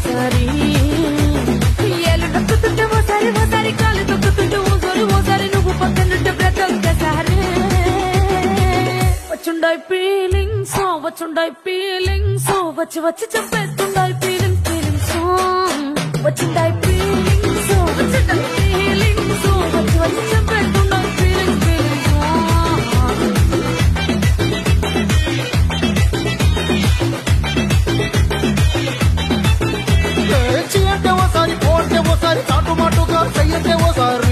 ఓసారి ఏలు నొక్కుతుంటే ఓసారి ఓసారి కాలు తొక్కుతుంటే ఓసారి నువ్వు పక్కనుంటే బ్రత ఒక్కసారి వచ్చుండాయి ఫీలింగ్స్ వచ్చి వచ్చి చెప్పేస్తుండాయి ఫీలింగ్స్ వచ్చిండాయి ఫీలింగ్స్ వచ్చి వచ్చి చెప్పేస్తుండాయి ఫీలింగ్స్ అంటే ఓసారి చాటు మాటుగా చెయ్యంటే ఓసారి